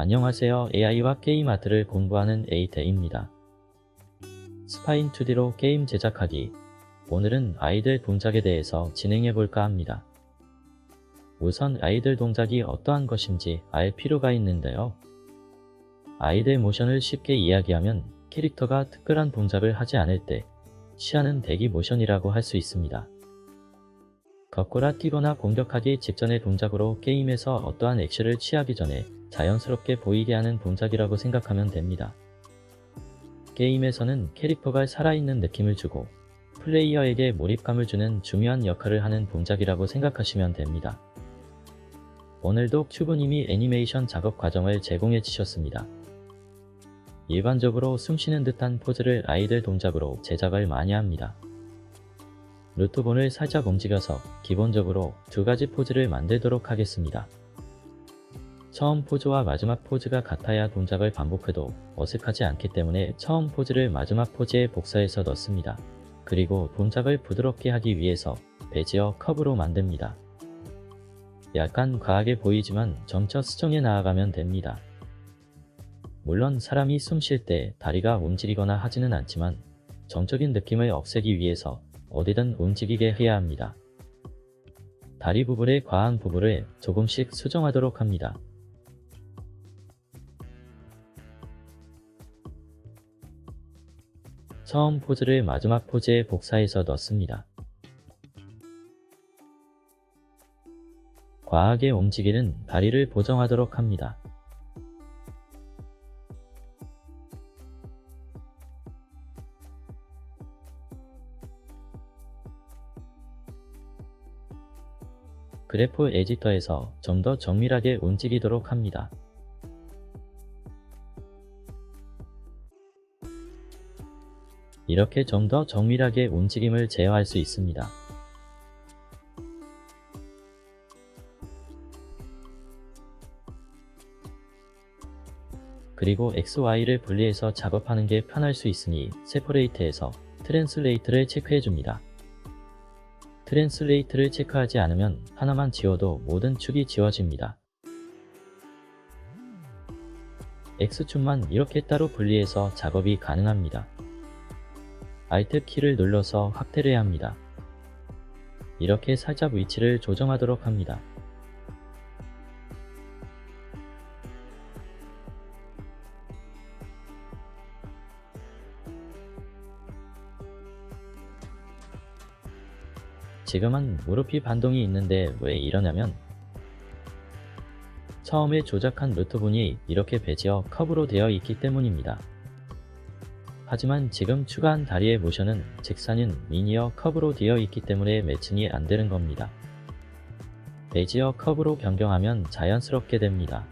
안녕하세요. AI와 게임 아트를 공부하는 에이테입니다. 스파인 2D로 게임 제작하기. 오늘은 아이들 동작에 대해서 진행해 볼까 합니다. 우선 아이들 동작이 어떠한 것인지 알 필요가 있는데요. 아이들 모션을 쉽게 이야기하면 캐릭터가 특별한 동작을 하지 않을 때 취하는 대기 모션이라고 할 수 있습니다. 걷거나 뛰거나 공격하기 직전의 동작으로 게임에서 어떠한 액션을 취하기 전에 자연스럽게 보이게 하는 동작이라고 생각하면 됩니다. 게임에서는 캐릭터가 살아있는 느낌을 주고 플레이어에게 몰입감을 주는 중요한 역할을 하는 동작이라고 생각하시면 됩니다. 오늘도 큐브님이 애니메이션 작업 과정을 제공해 주셨습니다. 일반적으로 숨쉬는 듯한 포즈를 아이들 동작으로 제작을 많이 합니다. 루트본을 살짝 움직여서 기본적으로 두 가지 포즈를 만들도록 하겠습니다. 처음 포즈와 마지막 포즈가 같아야 동작을 반복해도 어색하지 않기 때문에 처음 포즈를 마지막 포즈에 복사해서 넣습니다. 그리고 동작을 부드럽게 하기 위해서 베지어 커브로 만듭니다. 약간 과하게 보이지만 점차 수정해 나아가면 됩니다. 물론 사람이 숨 쉴 때 다리가 움직이거나 하지는 않지만 정적인 느낌을 없애기 위해서 어디든 움직이게 해야 합니다. 다리 부분의 과한 부분을 조금씩 수정하도록 합니다. 처음 포즈를 마지막 포즈에 복사해서 넣습니다. 과하게 움직이는 다리를 보정하도록 합니다. 그래프 에디터에서 좀 더 정밀하게 움직이도록 합니다. 이렇게 좀 더 정밀하게 움직임을 제어할 수 있습니다. 그리고 XY를 분리해서 작업하는 게 편할 수 있으니 세퍼레이트에서 트랜슬레이트를 체크해줍니다. 트랜슬레이트를 체크하지 않으면 하나만 지워도 모든 축이 지워집니다. X축만 이렇게 따로 분리해서 작업이 가능합니다. Alt 키를 눌러서 확대를 해야 합니다. 이렇게 살짝 위치를 조정하도록 합니다. 지금은 무릎이 반동이 있는데 왜 이러냐면 처음에 조작한 루트본이 이렇게 베지어 커브로 되어 있기 때문입니다. 하지만 지금 추가한 다리의 모션은 직선인 리니어 커브로 되어 있기 때문에 매칭이 안 되는 겁니다. 베지어 커브로 변경하면 자연스럽게 됩니다.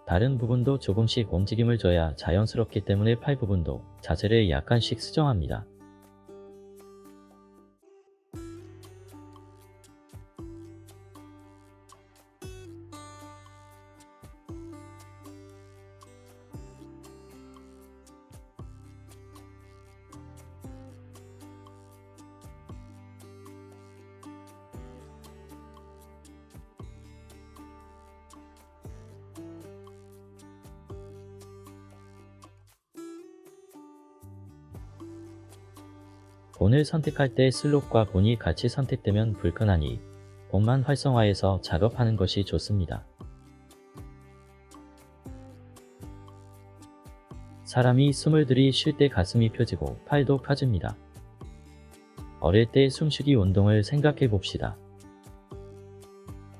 다른 부분도 조금씩 움직임을 줘야 자연스럽기 때문에 팔 부분도 자세를 약간씩 수정합니다. 본을 선택할 때 슬롯과 본이 같이 선택되면 불편하니 본만 활성화해서 작업하는 것이 좋습니다. 사람이 숨을 들이쉴 때 가슴이 펴지고 팔도 펴집니다. 어릴 때 숨쉬기 운동을 생각해 봅시다.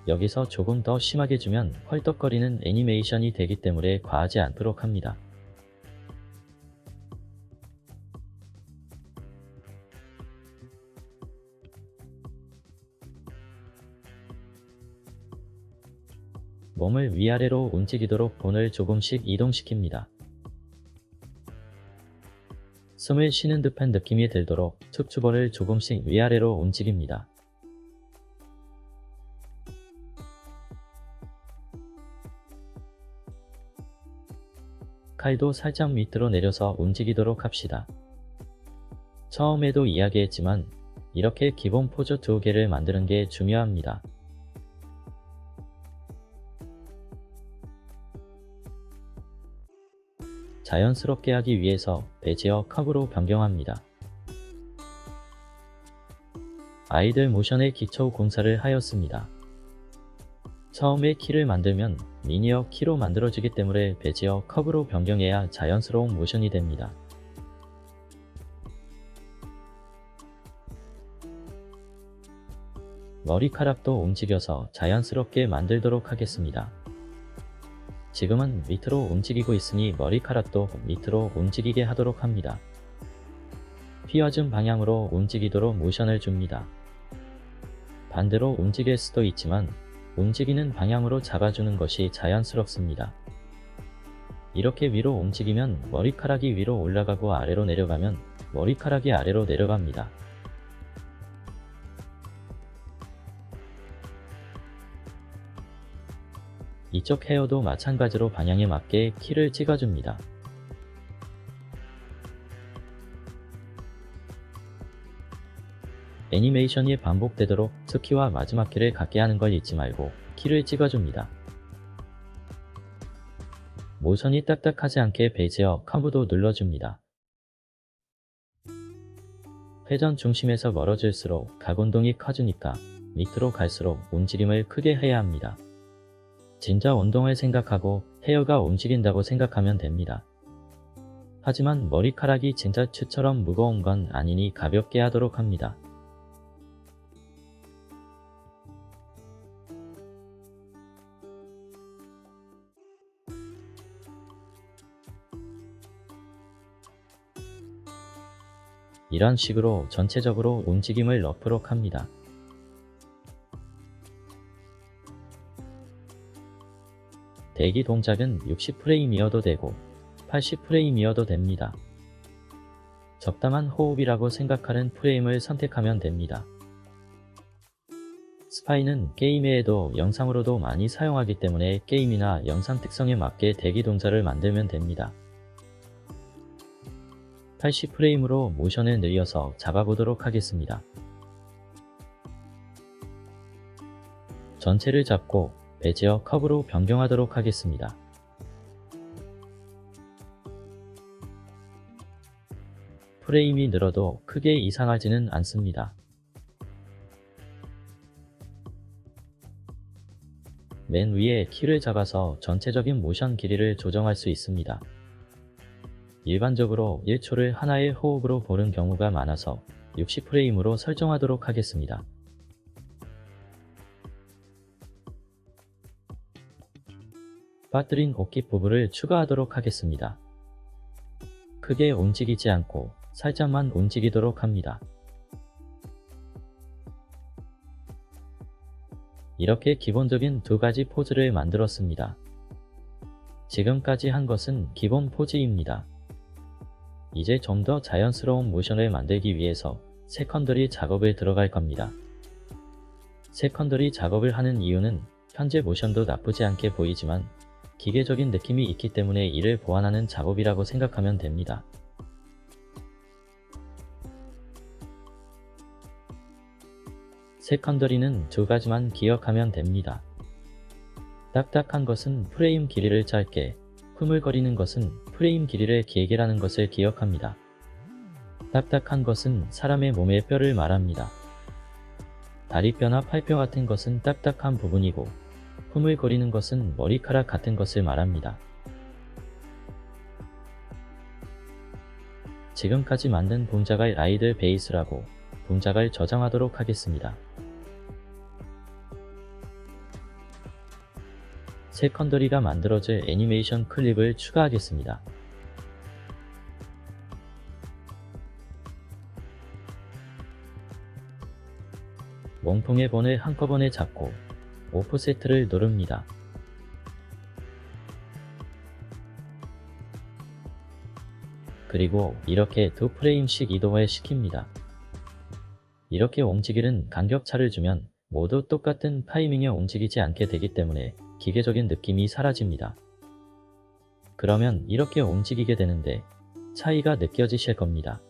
여기서 조금 더 심하게 주면 헐떡거리는 애니메이션이 되기 때문에 과하지 않도록 합니다. 몸을 위아래로 움직이도록 본을 조금씩 이동시킵니다. 숨을 쉬는 듯한 느낌이 들도록 척추볼을 조금씩 위아래로 움직입니다. 칼도 살짝 밑으로 내려서 움직이도록 합시다. 처음에도 이야기했지만 이렇게 기본 포즈 2개를 만드는 게 중요합니다. 자연스럽게 하기 위해서 베지어 컵으로 변경합니다. 아이들 모션의 기초 공사를 하였습니다. 처음에 키를 만들면 리니어 키로 만들어지기 때문에 베지어 컵으로 변경해야 자연스러운 모션이 됩니다. 머리카락도 움직여서 자연스럽게 만들도록 하겠습니다. 지금은 밑으로 움직이고 있으니 머리카락도 밑으로 움직이게 하도록 합니다. 휘어진 방향으로 움직이도록 모션을 줍니다. 반대로 움직일 수도 있지만 움직이는 방향으로 잡아주는 것이 자연스럽습니다. 이렇게 위로 움직이면 머리카락이 위로 올라가고 아래로 내려가면 머리카락이 아래로 내려갑니다. 이쪽 헤어도 마찬가지로 방향에 맞게 키를 찍어줍니다. 애니메이션이 반복되도록 스키와 마지막 키를 같게 하는 걸 잊지 말고 키를 찍어줍니다. 모션이 딱딱하지 않게 베지어 커브도 눌러줍니다. 회전 중심에서 멀어질수록 각운동이 커지니까 밑으로 갈수록 움직임을 크게 해야 합니다. 진짜 운동을 생각하고 헤어가 움직인다고 생각하면 됩니다. 하지만 머리카락이 진짜 추처럼 무거운 건 아니니 가볍게 하도록 합니다. 이런 식으로 전체적으로 움직임을 넣도록 합니다. 대기 동작은 60프레임이어도 되고 80프레임이어도 됩니다. 적당한 호흡이라고 생각하는 프레임을 선택하면 됩니다. 스파이는 게임에도 영상으로도 많이 사용하기 때문에 게임이나 영상 특성에 맞게 대기 동작을 만들면 됩니다. 80프레임으로 모션을 늘려서 잡아보도록 하겠습니다. 전체를 잡고 베지어 컵으로 변경하도록 하겠습니다. 프레임이 늘어도 크게 이상하지는 않습니다. 맨 위에 키를 잡아서 전체적인 모션 길이를 조정할 수 있습니다. 일반적으로 1초를 하나의 호흡으로 보는 경우가 많아서 60프레임으로 설정하도록 하겠습니다. 빠뜨린 옷깃 부분을 추가하도록 하겠습니다. 크게 움직이지 않고 살짝만 움직이도록 합니다. 이렇게 기본적인 2가지 포즈를 만들었습니다. 지금까지 한 것은 기본 포즈입니다. 이제 좀 더 자연스러운 모션을 만들기 위해서 세컨더리 작업을 들어갈 겁니다. 세컨더리 작업을 하는 이유는 현재 모션도 나쁘지 않게 보이지만 기계적인 느낌이 있기 때문에 이를 보완하는 작업이라고 생각하면 됩니다. 세컨더리는 2가지만 기억하면 됩니다. 딱딱한 것은 프레임 길이를 짧게, 흐물거리는 것은 프레임 길이를 길게 라는 것을 기억합니다. 딱딱한 것은 사람의 몸의 뼈를 말합니다. 다리뼈나 팔뼈 같은 것은 딱딱한 부분이고 흐물거리는 것은 머리카락 같은 것을 말합니다. 지금까지 만든 동작을 아이들 베이스라고 동작을 저장하도록 하겠습니다. 세컨더리가 만들어질 애니메이션 클립을 추가하겠습니다. 몸통의 본을 한꺼번에 잡고 오프세트를 누릅니다. 그리고 이렇게 두 프레임씩 이동을 시킵니다. 이렇게 움직이는 간격차를 주면 모두 똑같은 타이밍에 움직이지 않게 되기 때문에 기계적인 느낌이 사라집니다. 그러면 이렇게 움직이게 되는데 차이가 느껴지실 겁니다.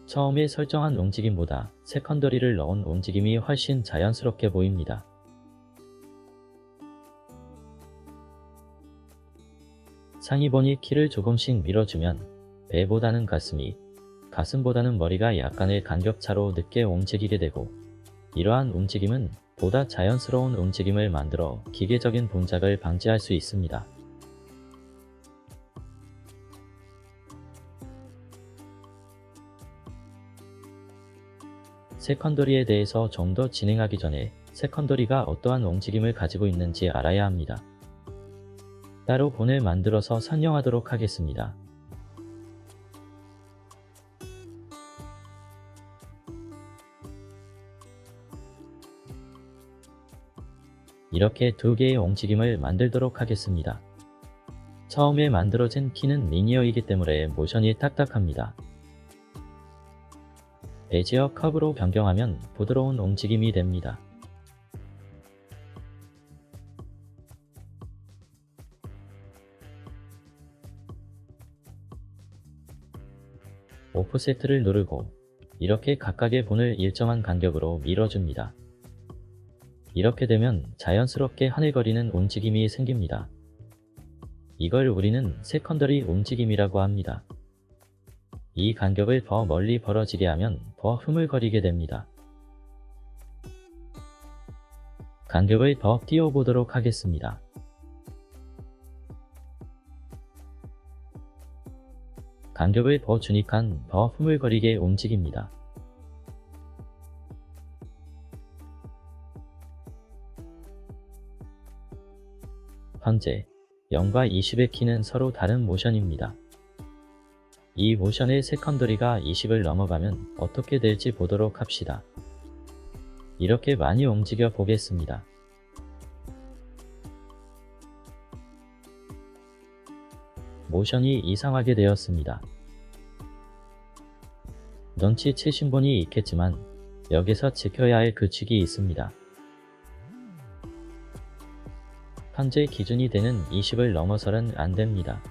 처음에 설정한 움직임보다 세컨더리를 넣은 움직임이 훨씬 자연스럽게 보입니다. 상의보니 키를 조금씩 밀어주면 배보다는 가슴이, 가슴보다는 머리가 약간의 간격차로 늦게 움직이게 되고, 이러한 움직임은 보다 자연스러운 움직임을 만들어 기계적인 동작을 방지할 수 있습니다. 세컨더리에 대해서 좀 더 진행하기 전에 세컨더리가 어떠한 움직임을 가지고 있는지 알아야 합니다. 따로 본을 만들어서 설명하도록 하겠습니다. 이렇게 두 개의 움직임을 만들도록 하겠습니다. 처음에 만들어진 키는 리니어이기 때문에 모션이 딱딱합니다. 베지어 커브로 변경하면 부드러운 움직임이 됩니다. 오프세트를 누르고 이렇게 각각의 본을 일정한 간격으로 밀어줍니다. 이렇게 되면 자연스럽게 하늘거리는 움직임이 생깁니다. 이걸 우리는 세컨더리 움직임이라고 합니다. 이 간격을 더 멀리 벌어지게 하면 더 흐물거리게 됩니다. 간격을 더 띄워보도록 하겠습니다. 간격을 더 주니까 더 흐물거리게 움직입니다. 현재 0과 20의 키는 서로 다른 모션입니다. 이 모션의 세컨더리가 20을 넘어가면 어떻게 될지 보도록 합시다. 이렇게 많이 움직여 보겠습니다. 모션이 이상하게 되었습니다. 눈치채신 분이 있겠지만 여기서 지켜야 할 규칙이 있습니다. 현재 기준이 되는 20을 넘어서는 안 됩니다.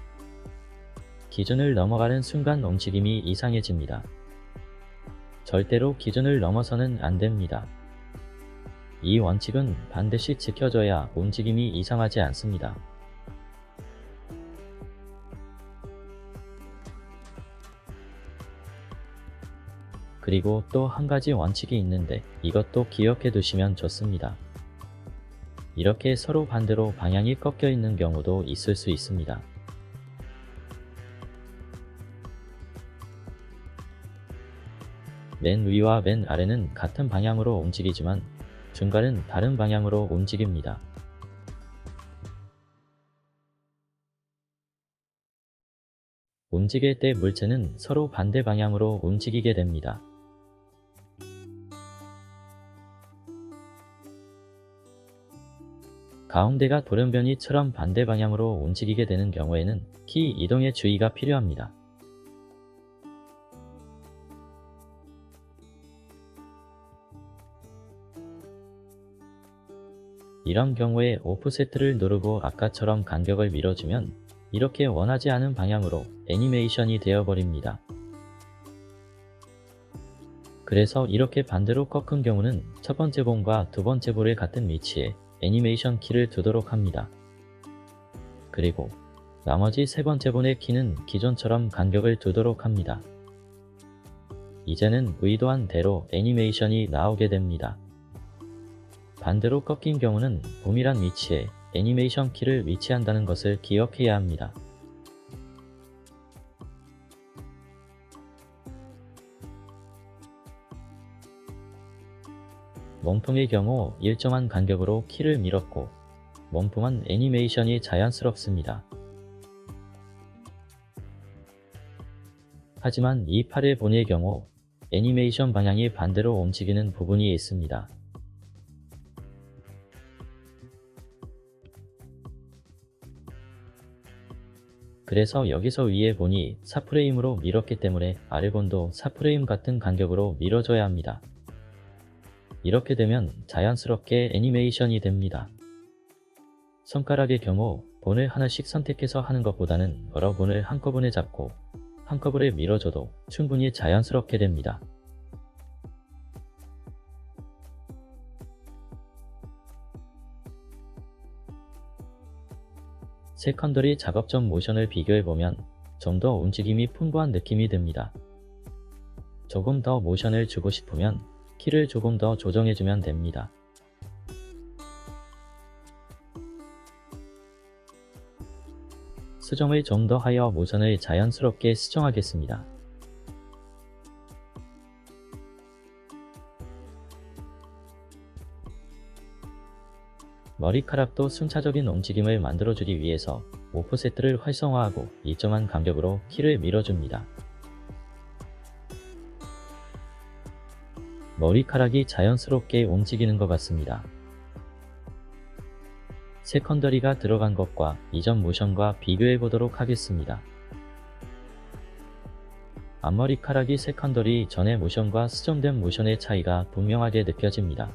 기준을 넘어가는 순간 움직임이 이상해집니다. 절대로 기준을 넘어서는 안 됩니다. 이 원칙은 반드시 지켜줘야 움직임이 이상하지 않습니다. 그리고 또 한 가지 원칙이 있는데 이것도 기억해 두시면 좋습니다. 이렇게 서로 반대로 방향이 꺾여 있는 경우도 있을 수 있습니다. 맨 위와 맨 아래는 같은 방향으로 움직이지만 중간은 다른 방향으로 움직입니다. 움직일 때 물체는 서로 반대 방향으로 움직이게 됩니다. 가운데가 돌연변이처럼 반대 방향으로 움직이게 되는 경우에는 키 이동에 주의가 필요합니다. 이런 경우에 오프세트를 누르고 아까처럼 간격을 밀어주면 이렇게 원하지 않은 방향으로 애니메이션이 되어버립니다. 그래서 이렇게 반대로 꺾은 경우는 첫 번째 본과 두 번째 볼의 같은 위치에 애니메이션 키를 두도록 합니다. 그리고 나머지 세 번째 본의 키는 기존처럼 간격을 두도록 합니다. 이제는 의도한 대로 애니메이션이 나오게 됩니다. 반대로 꺾인 경우는 봄이란 위치에 애니메이션 키를 위치한다는 것을 기억해야 합니다. 몸통의 경우 일정한 간격으로 키를 밀었고 몸통은 애니메이션이 자연스럽습니다. 하지만 이 팔의 본의 경우 애니메이션 방향이 반대로 움직이는 부분이 있습니다. 그래서 여기서 위에 본이 4프레임으로 밀었기 때문에 아래 본도 4프레임 같은 간격으로 밀어줘야 합니다. 이렇게 되면 자연스럽게 애니메이션이 됩니다. 손가락의 경우 본을 하나씩 선택해서 하는 것보다는 여러 본을 한꺼번에 잡고 한꺼번에 밀어줘도 충분히 자연스럽게 됩니다. 세컨더리 작업 전 모션을 비교해보면 좀 더 움직임이 풍부한 느낌이 듭니다. 조금 더 모션을 주고 싶으면 키를 조금 더 조정해주면 됩니다. 수정을 좀 더 하여 모션을 자연스럽게 수정하겠습니다. 머리카락도 순차적인 움직임을 만들어주기 위해서 오프세트를 활성화하고 일정한 간격으로 키를 밀어줍니다. 머리카락이 자연스럽게 움직이는 것 같습니다. 세컨더리가 들어간 것과 이전 모션과 비교해 보도록 하겠습니다. 앞머리카락이 세컨더리 전의 모션과 수정된 모션의 차이가 분명하게 느껴집니다.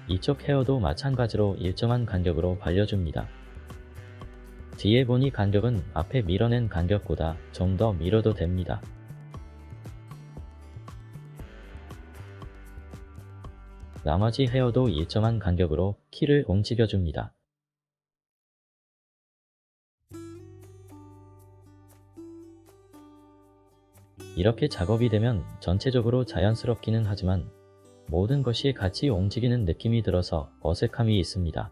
이쪽 헤어도 마찬가지로 일정한 간격으로 발려줍니다. 뒤에 보니 간격은 앞에 밀어낸 간격보다 좀 더 밀어도 됩니다. 나머지 헤어도 일정한 간격으로 키를 움직여줍니다. 이렇게 작업이 되면 전체적으로 자연스럽기는 하지만 모든 것이 같이 움직이는 느낌이 들어서 어색함이 있습니다.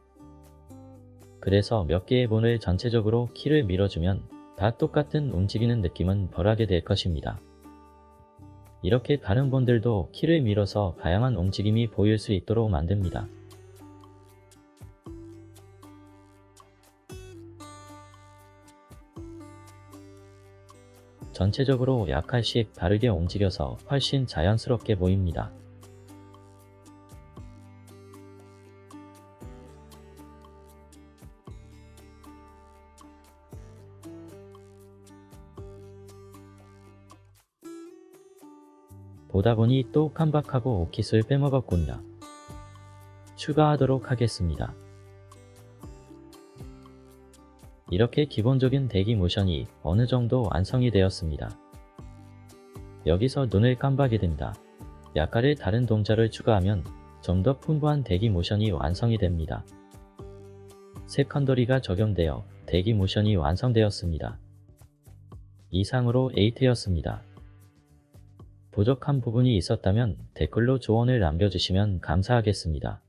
그래서 몇 개의 본을 전체적으로 키를 밀어주면 다 똑같은 움직이는 느낌은 덜하게 될 것입니다. 이렇게 다른 본들도 키를 밀어서 다양한 움직임이 보일 수 있도록 만듭니다. 전체적으로 약간씩 다르게 움직여서 훨씬 자연스럽게 보입니다. 보다 보니 또 깜박하고 오킷을 빼먹었군요. 추가하도록 하겠습니다. 이렇게 기본적인 대기 모션이 어느 정도 완성이 되었습니다. 여기서 눈을 깜박이 된다. 약간의 다른 동작을 추가하면 좀 더 풍부한 대기 모션이 완성이 됩니다. 세컨더리가 적용되어 대기 모션이 완성되었습니다. 이상으로 8였습니다. 부족한 부분이 있었다면 댓글로 조언을 남겨주시면 감사하겠습니다.